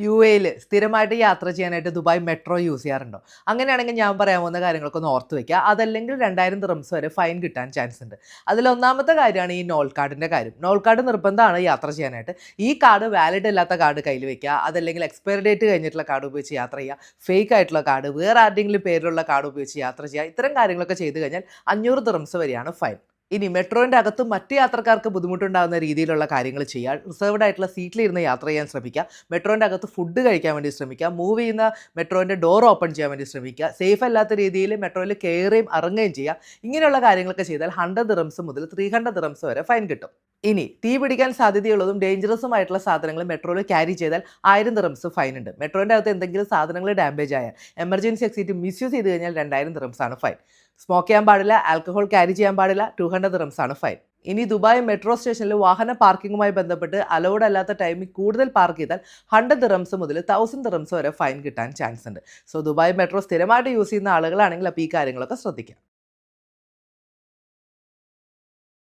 യുഎഇയിൽ സ്ഥിരമായിട്ട് യാത്ര ചെയ്യാനായിട്ട് ദുബായ് മെട്രോ യൂസ് ചെയ്യാറുണ്ടോ? അങ്ങനെയാണെങ്കിൽ ഞാൻ പറയാൻ പോകുന്ന കാര്യങ്ങളൊക്കെ ഒന്ന് ഓർത്ത് വെക്കുക. അതല്ലെങ്കിൽ 2000 ദിർഹംസ് വരെ ഫൈൻ കിട്ടാൻ ചാൻസ് ഉണ്ട്. അതിലൊന്നാമത്തെ കാര്യമാണ് ഈ നോൾ കാർഡിൻ്റെ കാര്യം. നോൾ കാർഡ് നിർബന്ധമാണ് യാത്ര ചെയ്യാനായിട്ട്. ഈ കാർഡ് വാലിഡ് അല്ലാത്ത കാർഡ് കയ്യിൽ വെക്കുക. അതല്ലെങ്കിൽ എക്സ്പയറി ഡേറ്റ് കഴിഞ്ഞിട്ടുള്ള കാർഡ് ഉപയോഗിച്ച് യാത്ര ചെയ്യുക. ഫേക്ക് ആയിട്ടുള്ള കാർഡ്, വേറെ ആരുടെയെങ്കിലും പേരിലുള്ള കാർഡ് ഉപയോഗിച്ച് യാത്ര ചെയ്യുക. ഇത്തരം കാര്യങ്ങളൊക്കെ ചെയ്തു കഴിഞ്ഞാൽ 500 ദിർഹംസ് വരെയാണ് ഫൈൻ. ഇനി മെട്രോൻ്റെ അകത്ത് മറ്റ് യാത്രക്കാർക്ക് ബുദ്ധിമുട്ടുണ്ടാകുന്ന രീതിയിലുള്ള കാര്യങ്ങൾ ചെയ്യുക. റിസർവ്ഡ് ആയിട്ടുള്ള സീറ്റിലിരുന്ന് യാത്ര ചെയ്യാൻ ശ്രമിക്കുക. മെട്രോൻ്റെ അകത്ത് ഫുഡ് കഴിക്കാൻ വേണ്ടി ശ്രമിക്കുക. മൂവ് ചെയ്യുന്ന മെട്രോൻ്റെ ഡോർ ഓപ്പൺ ചെയ്യാൻ വേണ്ടി ശ്രമിക്കുക. സേഫ് അല്ലാത്ത രീതിയിൽ മെട്രോയിൽ കയറുകയും ഇറങ്ങുകയും ചെയ്യുക. ഇങ്ങനെയുള്ള കാര്യങ്ങളൊക്കെ ചെയ്താൽ 100 ദിർഹംസ് മുതൽ 300 ദിർഹംസ് വരെ ഫൈൻ കിട്ടും. ഇനി തീ പിടിക്കാൻ സാധ്യതയുള്ളതും ഡേഞ്ചറസുമായിട്ടുള്ള സാധനങ്ങൾ മെട്രോയിൽ ക്യാരി ചെയ്താൽ 1000 ദിർഹംസ് ഫൈൻ ഉണ്ട്. മെട്രോൻ്റെ അകത്ത് എന്തെങ്കിലും സാധനങ്ങൾ ഡാമേജ് ആയാൽ, എമർജൻസി എക്സിറ്റ് മിസ്യൂസ് ചെയ്ത് കഴിഞ്ഞാൽ 2000 ദിർഹംസ് ആണ് ഫൈൻ. സ്മോക്ക് ചെയ്യാൻ പാടില്ല, ആൽക്കഹോൾ ക്യാരി ചെയ്യാൻ പാടില്ല, 200 ദിർഹംസ് ആണ് ഫൈൻ. ഇനി ദുബായ് മെട്രോ സ്റ്റേഷനിൽ വാഹന പാർക്കിങ്ങുമായി ബന്ധപ്പെട്ട് അലൗഡ് അല്ലാത്ത ടൈമിൽ കൂടുതൽ പാർക്ക് ചെയ്താൽ 100 ദിർഹംസ് മുതൽ 1000 ദിർഹംസ് വരെ ഫൈൻ കിട്ടാൻ ചാൻസ് ഉണ്ട്. സോ ദുബായ് മെട്രോ സ്ഥിരമായിട്ട് യൂസ് ചെയ്യുന്ന ആളുകളാണെങ്കിൽ അപ്പോൾ ഈ കാര്യങ്ങളൊക്കെ ശ്രദ്ധിക്കാം.